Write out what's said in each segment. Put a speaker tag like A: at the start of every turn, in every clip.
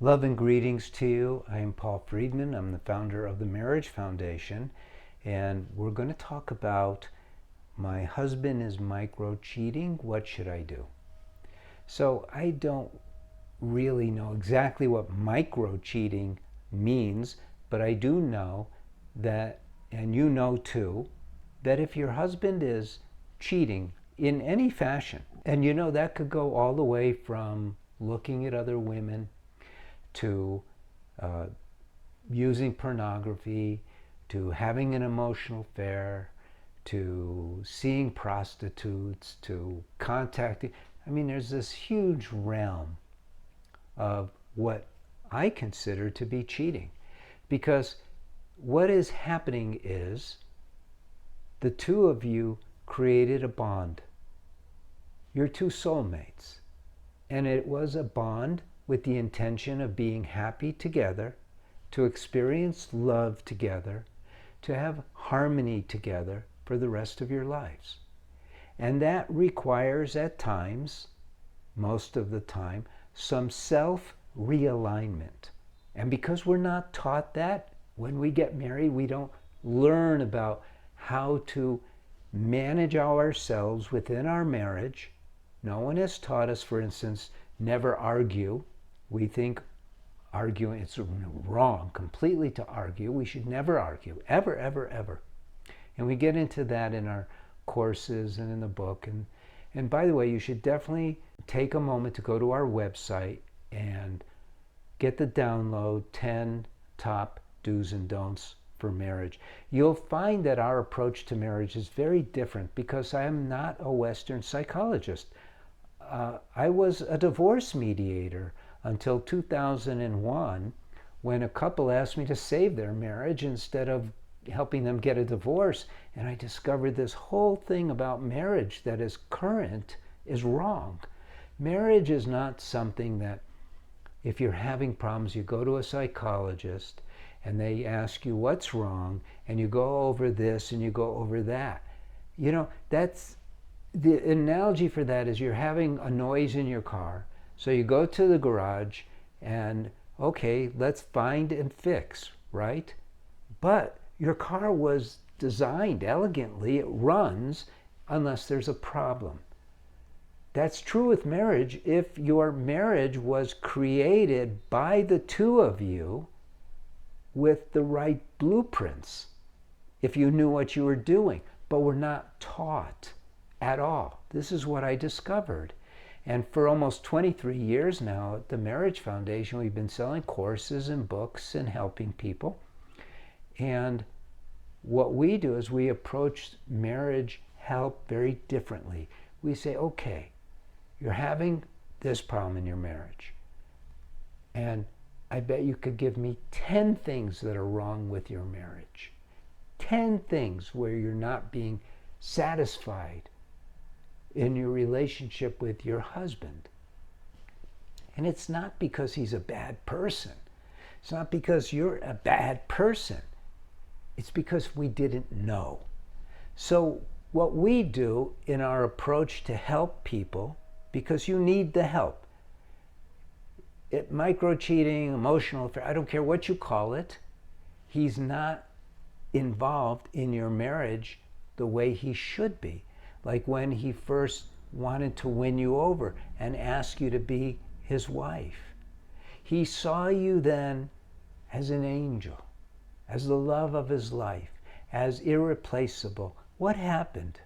A: Love and greetings to you. I am Paul Friedman. I'm the founder of the Marriage Foundation, and we're going to talk about my husband is micro cheating. What should I do? So I don't really know exactly what micro cheating means, but I do know that, and you know too, that if your husband is cheating in any fashion, and you know that could go all the way from looking at other women to using pornography, to having an emotional affair, to seeing prostitutes, to contacting. I mean, there's this huge realm of what I consider to be cheating. Because what is happening is the two of you created a bond. You're two soulmates. And it was a bond with the intention of being happy together, to experience love together, to have harmony together for the rest of your lives. And that requires at times, most of the time, some self-realignment. And because we're not taught that, when we get married, we don't learn about how to manage ourselves within our marriage. No one has taught us, for instance, never argue. We think arguing, it's wrong completely to argue. We should never argue, ever, ever, ever. And we get into that in our courses and in the book. And by the way, you should definitely take a moment to go to our website and get the download 10 top do's and don'ts for marriage. You'll find that our approach to marriage is very different because I am not a Western psychologist. I was a divorce mediator until 2001, when a couple asked me to save their marriage instead of helping them get a divorce. And I discovered this whole thing about marriage that is current is wrong. Marriage is not something that if you're having problems, you go to a psychologist and they ask you what's wrong, and you go over this and you go over that. You know, that's the analogy for that is you're having a noise in your car. So you go to the garage and, okay, let's find and fix, right? But your car was designed elegantly. It runs unless there's a problem. That's true with marriage. If your marriage was created by the two of you with the right blueprints, if you knew what you were doing, but we're not taught at all. This is what I discovered. And for almost 23 years now at the Marriage Foundation, we've been selling courses and books and helping people. And what we do is we approach marriage help very differently. We say, okay, you're having this problem in your marriage. And I bet you could give me 10 things that are wrong with your marriage. 10 things where you're not being satisfied in your relationship with your husband. And it's not because he's a bad person. It's not because you're a bad person. It's because we didn't know. So what we do in our approach to help people, because you need the help, micro-cheating, emotional affair, I don't care what you call it, he's not involved in your marriage the way he should be. Like when he first wanted to win you over and ask you to be his wife. He saw you then as an angel, as the love of his life, as irreplaceable. What happened?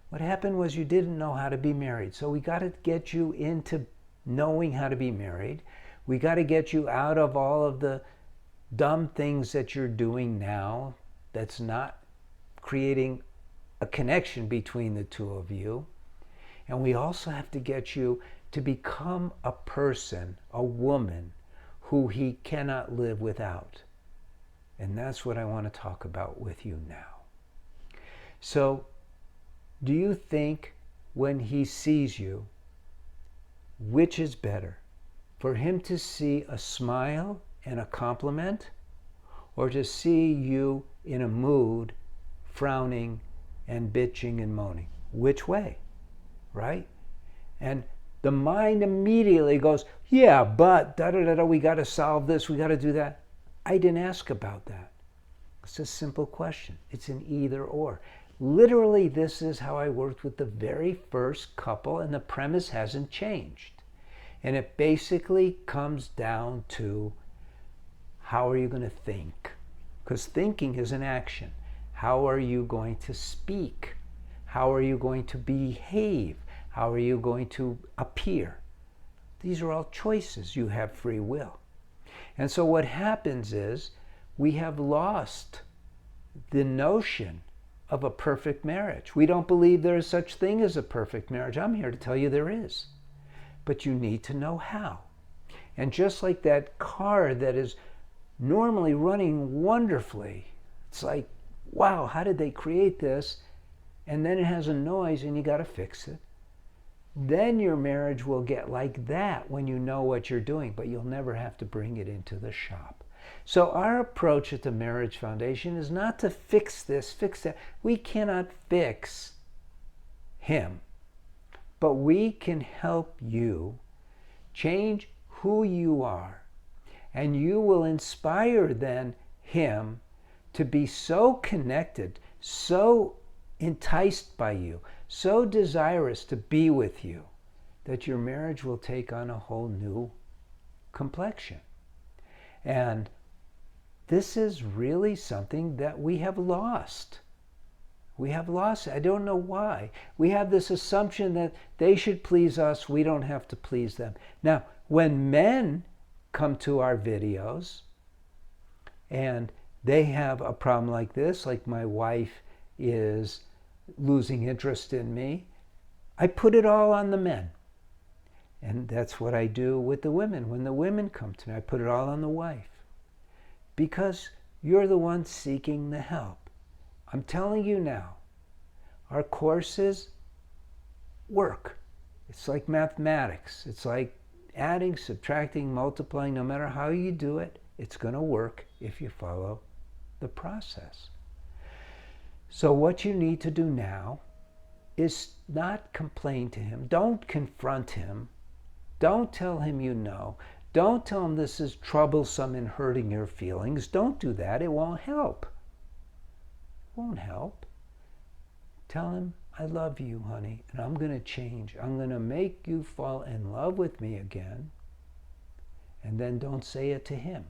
A: What happened was you didn't know how to be married. So we got to get you into knowing how to be married. We got to get you out of all of the dumb things that you're doing now that's not creating a connection between the two of you. And we also have to get you to become a person, a woman, who he cannot live without. And that's what I want to talk about with you now. So, do you think when he sees you, which is better? For him to see a smile and a compliment, or to see you in a mood, frowning and bitching and moaning? Which way, right? And the mind immediately goes, yeah, but da-da-da-da, we got to solve this, we got to do that. I didn't ask about that. It's a simple question. It's an either or. Literally, this is how I worked with the very first couple, and the premise hasn't changed. And it basically comes down to, how are you going to think? Because thinking is an action. How are you going to speak? How are you going to behave? How are you going to appear? These are all choices. You have free will. And so what happens is, we have lost the notion of a perfect marriage. We don't believe there is such thing as a perfect marriage. I'm here to tell you there is. But you need to know how. And just like that car that is normally running wonderfully, it's like, wow, how did they create this? And then it has a noise and you got to fix it. Then your marriage will get like that when you know what you're doing, but you'll never have to bring it into the shop. So our approach at the Marriage Foundation is not to fix this, fix that. We cannot fix him, but we can help you change who you are, and you will inspire then him to be so connected, so enticed by you, so desirous to be with you, that your marriage will take on a whole new complexion. And this is really something that we have lost. We have lost it. I don't know why. We have this assumption that they should please us, we don't have to please them. Now, when men come to our videos and they have a problem like this, like my wife is losing interest in me, I put it all on the men. And that's what I do with the women. When the women come to me, I put it all on the wife. Because you're the one seeking the help. I'm telling you now, our courses work. It's like mathematics. It's like adding, subtracting, multiplying. No matter how you do it, it's going to work if you follow the process. So what you need to do now is not complain to him. Don't confront him. Don't tell him you know. Don't tell him this is troublesome and hurting your feelings. Don't do that. It won't help. It won't help. Tell him, I love you, honey, and I'm going to change. I'm going to make you fall in love with me again. And then don't say it to him.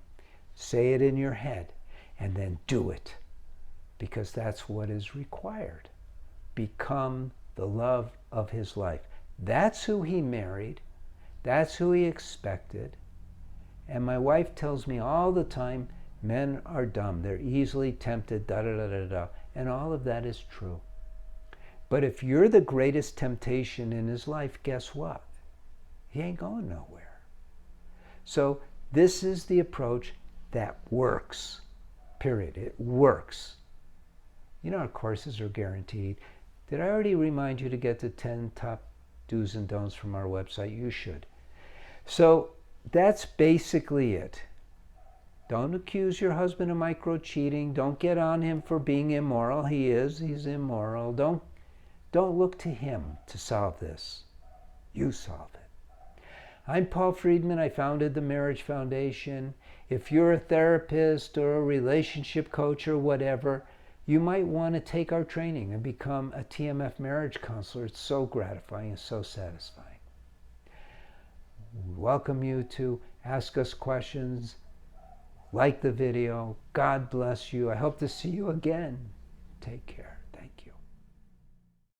A: Say it in your head, and then do it. Because that's what is required. Become the love of his life. That's who he married. That's who he expected. And my wife tells me all the time, men are dumb. They're easily tempted, da-da-da-da-da. And all of that is true. But if you're the greatest temptation in his life, guess what? He ain't going nowhere. So this is the approach that works. Period. It works. You know, our courses are guaranteed. Did I already remind you to get the 10 top do's and don'ts from our website? You should. So that's basically it. Don't accuse your husband of micro-cheating. Don't get on him for being immoral. He's immoral. Don't look to him to solve this. You solve it. I'm Paul Friedman. I founded the Marriage Foundation. If you're a therapist or a relationship coach or whatever, you might want to take our training and become a TMF marriage counselor. It's so gratifying and so satisfying. We welcome you to ask us questions, like the video. God bless you. I hope to see you again. Take care.